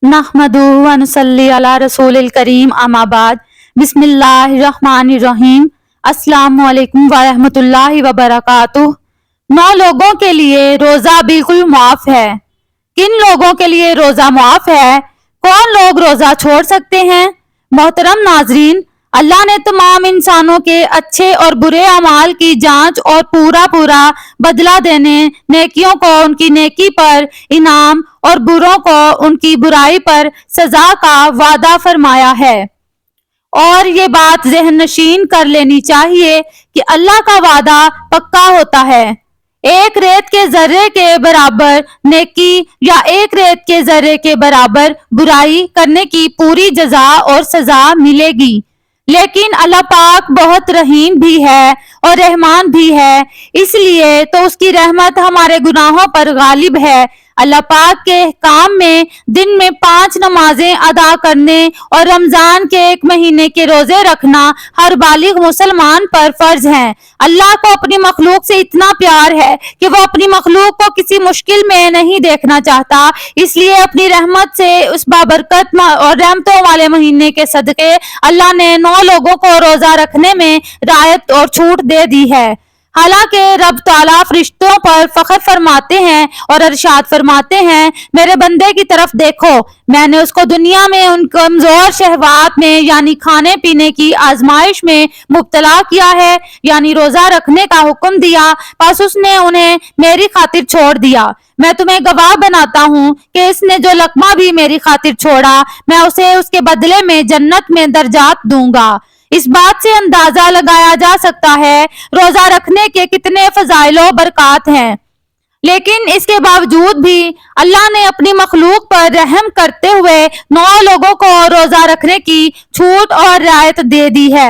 नहमदुहु व नुसल्ली अला रसूलिल करीम अम्मा बाद बिस्मिल्लाहिर्रहमानिर्रहीम अस्सलामु अलैकुम व रहमतुल्लाहि व बरकातुहू। 9 लोगों के लिए रोज़ा बिल्कुल मुआफ है। किन लोगों के लिए रोज़ा मुआफ है? कौन लोग रोज़ा छोड़ सकते हैं? मोहतरम नाजरीन, अल्लाह ने तमाम इंसानों के अच्छे और बुरे अमाल की जांच और पूरा बदला देने, नेकियों को उनकी नेकी पर इनाम और बुरों को उनकी बुराई पर सजा का वादा फरमाया है। और ये बात ज़हन नशीन कर लेनी चाहिए कि अल्लाह का वादा पक्का होता है। एक रेत के जर्रे के बराबर नेकी या एक रेत के जर्रे के बराबर बुराई करने की पूरी जजा और सजा मिलेगी। लेकिन अल्लाह पाक बहुत रहीम भी है और रहमान भी है, इसलिए तो उसकी रहमत हमारे गुनाहों पर गालिब है। अल्लाह पाक के काम में दिन में 5 नमाजें अदा करने और रमजान के 1 महीने के रोजे रखना हर बालिग मुसलमान पर फर्ज है। अल्लाह को अपनी मखलूक से इतना प्यार है कि वो अपनी मखलूक को किसी मुश्किल में नहीं देखना चाहता, इसलिए अपनी रहमत से उस बाबरकत और रहमतों वाले महीने के सदके अल्लाह ने 9 लोगों को रोजा रखने में रायत और छूट दे दी है। हालांकि रब ताला फरिश्तों पर फख्र फरमाते हैं और इरशाद फरमाते हैं, मेरे बंदे की तरफ देखो, मैंने उसको दुनिया में उन कमजोर शहवात में यानी खाने पीने की आजमाइश में मुब्तला किया है, यानी रोजा रखने का हुक्म दिया, बस उसने उन्हें मेरी खातिर छोड़ दिया। मैं तुम्हें गवाह बनाता हूँ कि इसने जो लकमा भी मेरी खातिर छोड़ा, मैं उसे उसके बदले में जन्नत में दर्जात दूंगा। इस बात से अंदाजा लगाया जा सकता है रोजा रखने के कितने फजाइलो बरकात हैं। लेकिन इसके बावजूद भी अल्लाह ने अपनी मखलूक पर रहम करते हुए 9 लोगों को रोजा रखने की छूट और रियायत दे दी है।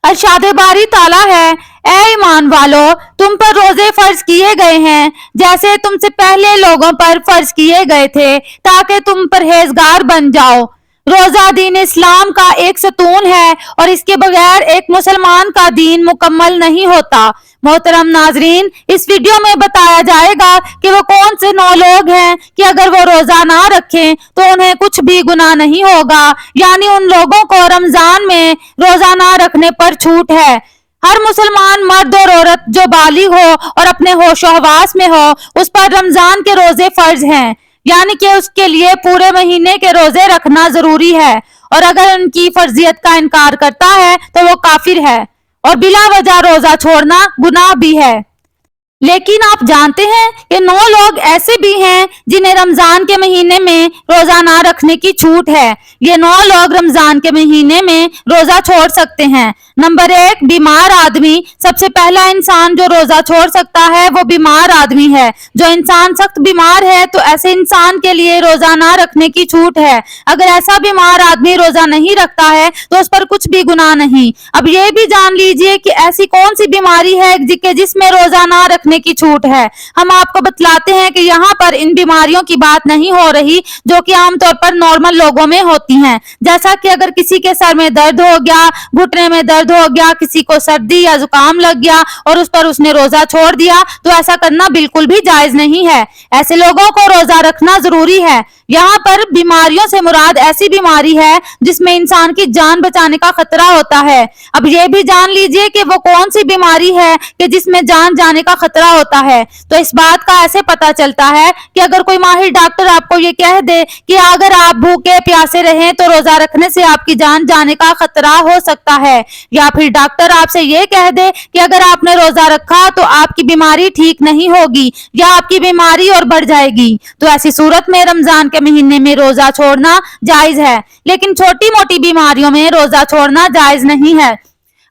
इरशाद बारी ताला है, ए ईमान वालो, तुम पर रोजे फर्ज किए गए हैं जैसे तुमसे पहले लोगों पर फर्ज किए गए थे, ताकि तुम परहेजगार बन जाओ। रोजा दीन इस्लाम का एक सतून है और इसके बगैर एक मुसलमान का दीन मुकम्मल नहीं होता। मोहतरम नाजरीन, इस वीडियो में बताया जाएगा कि वो कौन से 9 लोग हैं कि अगर वो रोजा ना रखें तो उन्हें कुछ भी गुनाह नहीं होगा, यानी उन लोगों को रमजान में रोजा ना रखने पर छूट है। हर मुसलमान मर्द और औरत जो बालिग हो और अपने होशो हवास में हो, उस पर रमजान के रोजे फर्ज हैं, यानी कि उसके लिए पूरे महीने के रोजे रखना जरूरी है, और अगर उनकी फर्जियत का इनकार करता है तो वो काफिर है और बिला वजह रोजा छोड़ना गुनाह भी है। लेकिन आप जानते हैं कि 9 लोग ऐसे भी हैं जिन्हें रमजान के महीने में रोजा ना रखने की छूट है। ये 9 लोग रमजान के महीने में रोजा छोड़ सकते हैं। नंबर 1, बीमार आदमी। सबसे पहला इंसान जो रोजा छोड़ सकता है वो बीमार आदमी है। जो इंसान सख्त बीमार है तो ऐसे इंसान के लिए रोजा ना रखने की छूट है। अगर ऐसा बीमार आदमी रोजा नहीं रखता है तो उस पर कुछ भी गुनाह नहीं। अब ये भी जान लीजिए कि ऐसी कौन सी बीमारी है जिसमें रोजा ना रखने की छूट है। हम आपको बतलाते हैं कि यहाँ पर इन बीमारियों की बात नहीं हो रही जो कि आमतौर पर नॉर्मल लोगों में होती हैं, जैसा कि अगर किसी के सर में दर्द हो गया, घुटने में दर्द हो गया, किसी को सर्दी या जुकाम लग गया और उस पर उसने रोजा छोड़ दिया, तो ऐसा करना बिल्कुल भी जायज नहीं है। ऐसे लोगों को रोजा रखना जरूरी है। यहाँ पर बीमारियों से मुराद ऐसी बीमारी है जिसमें इंसान की जान बचाने का खतरा होता है। अब ये भी जान लीजिए कि वो कौन सी बीमारी है कि जिसमें जान जाने का खतरा होता है। तो इस बात का ऐसे पता चलता है कि अगर कोई माहिर डॉक्टर आपको ये कह दे कि अगर आप भूखे प्यासे रहें तो रोजा रखने से आपकी जान जाने का खतरा हो सकता है, या फिर डॉक्टर आपसे ये कह दे कि अगर आपने रोजा रखा तो आपकी बीमारी ठीक नहीं होगी या आपकी बीमारी और बढ़ जाएगी, तो ऐसी सूरत में रमजान के महीने में रोजा छोड़ना जायज है। लेकिन छोटी मोटी बीमारियों में रोजा छोड़ना जायज नहीं है।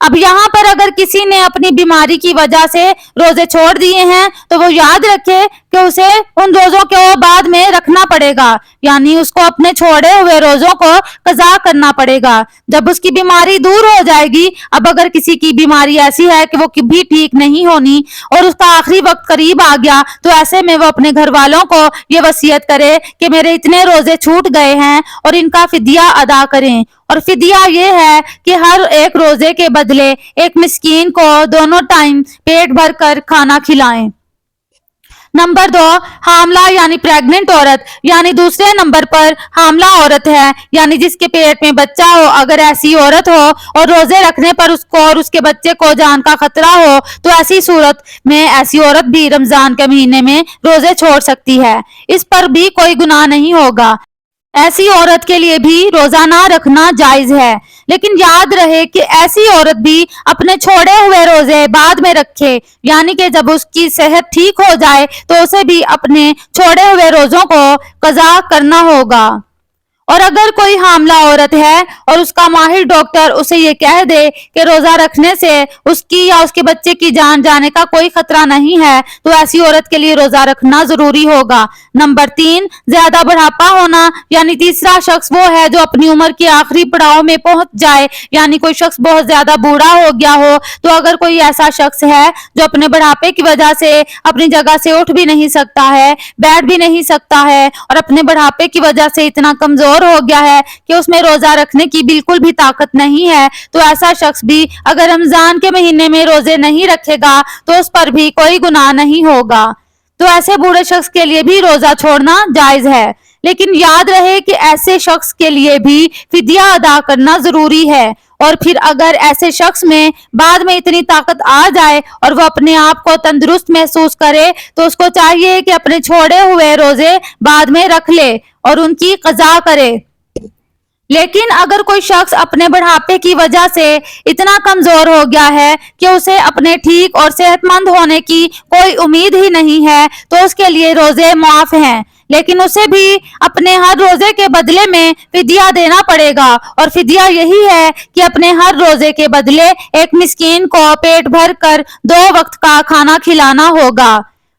अब यहाँ पर अगर किसी ने अपनी बीमारी की वजह से रोजे छोड़ दिए हैं तो वो याद रखे कि उसे उन रोजों को बाद में रखना पड़ेगा, यानी उसको अपने छोड़े हुए रोजों को कज़ा करना पड़ेगा जब उसकी बीमारी दूर हो जाएगी। अब अगर किसी की बीमारी ऐसी है कि वो भी ठीक नहीं होनी और उसका आखिरी वक्त करीब आ गया, तो ऐसे में वो अपने घर वालों को ये वसीयत करे कि मेरे इतने रोजे छूट गए हैं और इनका फिदिया अदा करें। और फिदिया ये है कि हर एक रोजे के बदले एक मिस्कीन को दोनों टाइम पेट भर कर खाना खिलाएं। नंबर 2, हामला यानी प्रेग्नेंट औरत, यानी दूसरे नंबर पर हामला औरत है, यानी जिसके पेट में बच्चा हो। अगर ऐसी औरत हो और रोजे रखने पर उसको और उसके बच्चे को जान का खतरा हो तो ऐसी सूरत में ऐसी औरत भी रमजान के महीने में रोजे छोड़ सकती है, इस पर भी कोई गुनाह नहीं होगा। ऐसी औरत के लिए भी रोजा ना रखना जायज है, लेकिन याद रहे कि ऐसी औरत भी अपने छोड़े हुए रोजे बाद में रखे, यानी कि जब उसकी सेहत ठीक हो जाए तो उसे भी अपने छोड़े हुए रोजों को कज़ा करना होगा। और अगर कोई हामला औरत है और उसका माहिर डॉक्टर उसे ये कह दे कि रोजा रखने से उसकी या उसके बच्चे की जान जाने का कोई खतरा नहीं है, तो ऐसी औरत के लिए रोजा रखना जरूरी होगा। नंबर 3, ज्यादा बुढ़ापा होना, यानी तीसरा शख्स वो है जो अपनी उम्र के आखिरी पड़ाव में पहुंच जाए, यानी कोई शख्स बहुत ज्यादा बूढ़ा हो गया हो। तो अगर कोई ऐसा शख्स है जो अपने बुढ़ापे की वजह से अपनी जगह से उठ भी नहीं सकता है, बैठ भी नहीं सकता है और अपने बुढ़ापे की वजह से इतना कमजोर हो गया है कि उसमें रोजा रखने की बिल्कुल भी ताकत नहीं है, तो ऐसा शख्स भी अगर रमजान के महीने में रोजे नहीं रखेगा तो उस पर भी कोई गुनाह नहीं होगा। तो ऐसे बूढ़े शख्स के लिए भी रोजा छोड़ना जायज है, लेकिन याद रहे कि ऐसे शख्स के लिए भी फिदिया अदा करना जरूरी है। और फिर अगर ऐसे शख्स में बाद में इतनी ताकत आ जाए और वो अपने आप को तंदुरुस्त महसूस करे तो उसको चाहिए कि अपने छोड़े हुए रोजे बाद में रख ले और उनकी कज़ा करे। लेकिन अगर कोई शख्स अपने बुढ़ापे की वजह से इतना कमजोर हो गया है कि उसे अपने ठीक और सेहतमंद होने की कोई उम्मीद ही नहीं है, तो उसके लिए रोजे मुआफ हैं, लेकिन उसे भी अपने हर रोजे के बदले में फिदिया देना पड़ेगा। और फिदिया यही है कि अपने हर रोजे के बदले एक मिस्कीन को पेट भर कर 2 वक्त का खाना खिलाना होगा।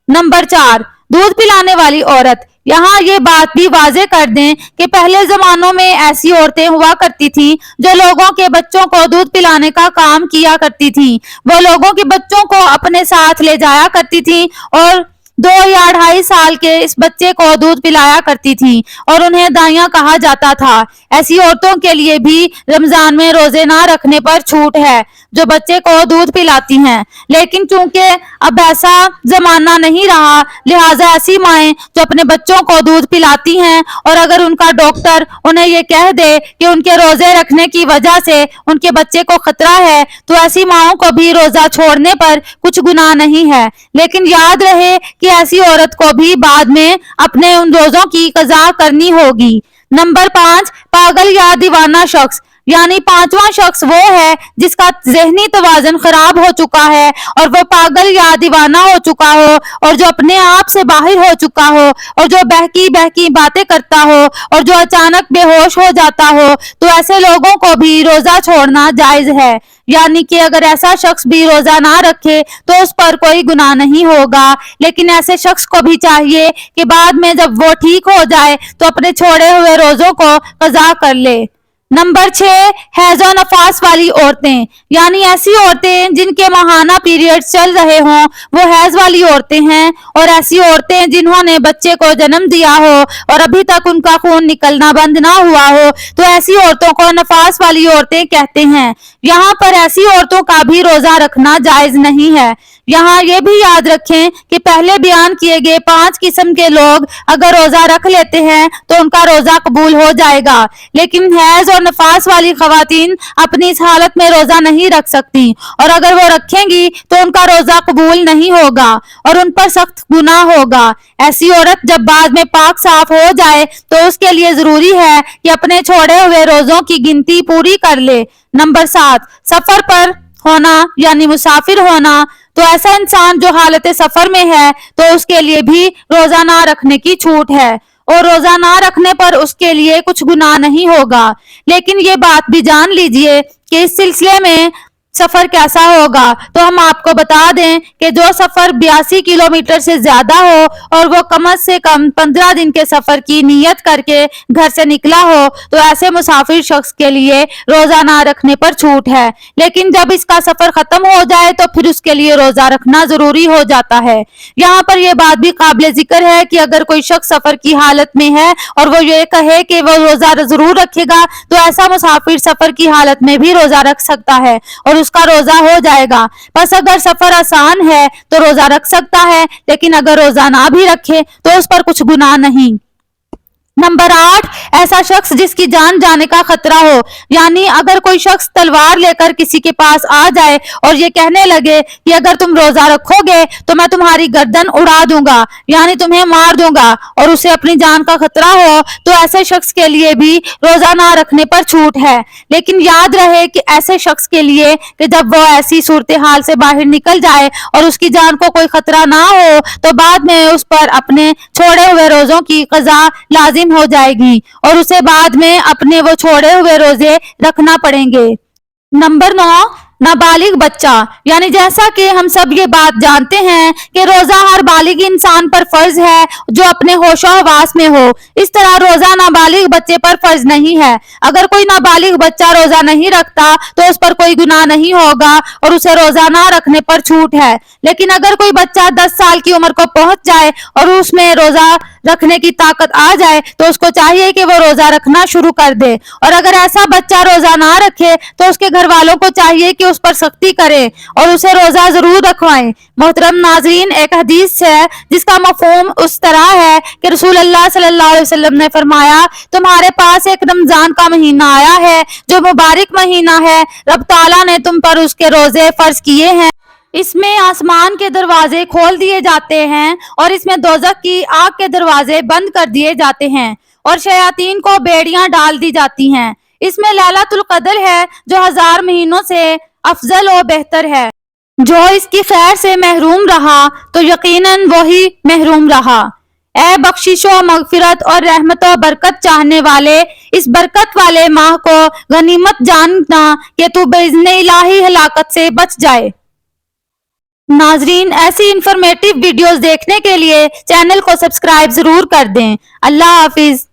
नंबर 4, दूध पिलाने वाली औरत। यहाँ ये बात भी वाजे कर दें कि पहले जमानों में ऐसी औरतें हुआ करती थीं जो लोगों के बच्चों को दूध पिलाने का काम किया करती थीं। वो लोगों के बच्चों को अपने साथ ले जाया करती थीं और 2 या 2.5 साल के इस बच्चे को दूध पिलाया करती थी और उन्हें दाइयां कहा जाता था। ऐसी औरतों के लिए भी रमजान में रोजे ना रखने पर छूट है जो बच्चे को दूध पिलाती हैं, लेकिन चूंकि अब ऐसा जमाना नहीं रहा, लिहाजा ऐसी माएं जो अपने बच्चों को दूध पिलाती हैं और अगर उनका डॉक्टर उन्हें ये कह दे कि उनके रोजे रखने की वजह से उनके बच्चे को खतरा है, तो ऐसी माओं को भी रोजा छोड़ने पर कुछ गुनाह नहीं है। लेकिन याद रहे कि ऐसी औरत को भी बाद में अपने उन रोजों की कज़ा करनी होगी। नंबर 5, पागल या दीवाना शख्स, यानी 5वां शख्स वो है जिसका ज़हनी तवाज़ुन खराब हो चुका है और वो पागल या दीवाना हो चुका हो और जो अपने आप से बाहर हो चुका हो और जो बहकी बहकी बातें करता हो और जो अचानक बेहोश हो जाता हो, तो ऐसे लोगों को भी रोजा छोड़ना जायज है। यानी कि अगर ऐसा शख्स भी रोजा ना रखे तो उस पर कोई गुनाह नहीं होगा, लेकिन ऐसे शख्स को भी चाहिए कि बाद में जब वो ठीक हो जाए तो अपने छोड़े हुए रोजों को कज़ा कर ले। नंबर 6, हैज़ और नफास वाली औरतें, यानी ऐसी औरतें जिनके माहाना पीरियड चल रहे हों, वो हैज़ वाली औरतें हैं। और ऐसी औरतें जिन्होंने बच्चे को जन्म दिया हो और अभी तक उनका खून निकलना बंद ना हुआ हो, तो ऐसी औरतों को नफास वाली औरतें कहते हैं। यहाँ पर ऐसी औरतों का भी रोजा रखना जायज नहीं है। यहाँ ये भी याद रखें कि पहले बयान किए गए 5 किस्म के लोग अगर रोजा रख लेते हैं तो उनका रोजा कबूल हो जाएगा, लेकिन हैज और नफास वाली खवातीन अपनी इस हालत में रोजा नहीं रख सकती और अगर वो रखेंगी तो उनका रोजा कबूल नहीं होगा और उन पर सख्त गुनाह होगा। ऐसी औरत जब बाद में पाक साफ हो जाए तो उसके लिए जरूरी है कि अपने छोड़े हुए रोजों की गिनती पूरी कर ले। नंबर 7, सफर पर होना यानी मुसाफिर होना। तो ऐसा इंसान जो हालत सफर में है तो उसके लिए भी रोजा ना रखने की छूट है और रोजा ना रखने पर उसके लिए कुछ गुनाह नहीं होगा। लेकिन ये बात भी जान लीजिए कि इस सिलसिले में सफर कैसा होगा, तो हम आपको बता दें कि जो सफर 82 किलोमीटर से ज्यादा हो और वो कम से कम 15 दिन के सफर की नीयत करके घर से निकला हो, तो ऐसे मुसाफिर शख्स के लिए रोजा ना रखने पर छूट है। लेकिन जब इसका सफर खत्म हो जाए तो फिर उसके लिए रोजा रखना जरूरी हो जाता है। यहाँ पर यह बात भी काबिल जिक्र है कि अगर कोई शख्स सफर की हालत में है और वो ये कहे कि वो रोजा जरूर रखेगा, तो ऐसा मुसाफिर सफर की हालत में भी रोजा रख सकता है और اس کا روزہ ہو جائے گا۔ بس اگر سفر آسان ہے تو روزہ رکھ سکتا ہے، لیکن اگر روزہ نہ بھی رکھے تو اس پر کچھ گناہ نہیں۔ نمبر 8، ایسا شخص جس کی جان جانے کا خطرہ ہو، یعنی اگر کوئی شخص تلوار لے کر کسی کے پاس آ جائے اور یہ کہنے لگے کہ اگر تم روزہ رکھو گے تو میں تمہاری گردن اڑا دوں گا، یعنی تمہیں مار دوں گا، اور اسے اپنی جان کا خطرہ ہو، تو ایسے شخص کے لیے بھی روزہ نہ رکھنے پر چھوٹ ہے۔ لیکن یاد رہے کہ ایسے شخص کے لیے کہ جب وہ ایسی صورتحال سے باہر نکل جائے اور اس کی جان کو کوئی خطرہ نہ ہو تو بعد میں اس پر اپنے چھوڑے ہوئے روزوں کی قضا لازم ہو جائے گی اور اسے بعد میں اپنے وہ چھوڑے ہوئے روزے رکھنا پڑیں گے۔ نمبر 9، نابالغ بچہ، یعنی جیسا کہ ہم سب یہ بات جانتے ہیں کہ روزہ ہر بالغ انسان پر فرض ہے جو اپنے ہوش و حواس میں ہو، اس طرح روزہ نابالغ بچے پر فرض نہیں ہے۔ اگر کوئی نابالغ بچہ روزہ نہیں رکھتا تو اس پر کوئی گناہ نہیں ہوگا اور اسے روزہ نہ رکھنے پر چھوٹ ہے، لیکن اگر کوئی بچہ 10 سال کی عمر کو پہنچ جائے اور اس میں روزہ رکھنے کی طاقت آ جائے تو اس کو چاہیے کہ وہ روزہ رکھنا شروع کر دے، اور اگر ایسا بچہ روزہ نہ رکھے تو اس کے گھر والوں کو چاہیے کہ اس پر سختی کرے اور اسے روزہ ضرور رکھوائیں۔ محترم ناظرین، ایک حدیث ہے جس کا مفہوم اس طرح ہے کہ رسول اللہ صلی اللہ علیہ وسلم نے فرمایا، تمہارے پاس ایک رمضان کا مہینہ آیا ہے جو مبارک مہینہ ہے، رب تعالیٰ نے تم پر اس کے روزے فرض کیے ہیں، اس میں آسمان کے دروازے کھول دیے جاتے ہیں اور اس میں دوزخ کی آگ کے دروازے بند کر دیے جاتے ہیں اور شیاطین کو بیڑیاں ڈال دی جاتی ہیں، اس میں لیلۃ القدر ہے جو 1000 مہینوں سے افضل و بہتر ہے، جو اس کی خیر سے محروم رہا تو یقیناً وہی محروم رہا۔ اے بخشش و مغفرت اور رحمت و برکت چاہنے والے، اس برکت والے ماہ کو غنیمت جاننا کہ تو باذن الہی ہلاکت سے بچ جائے۔ ناظرین، ایسی انفارمیٹیو ویڈیوز دیکھنے کے لیے چینل کو سبسکرائب ضرور کر دیں۔ اللہ حافظ۔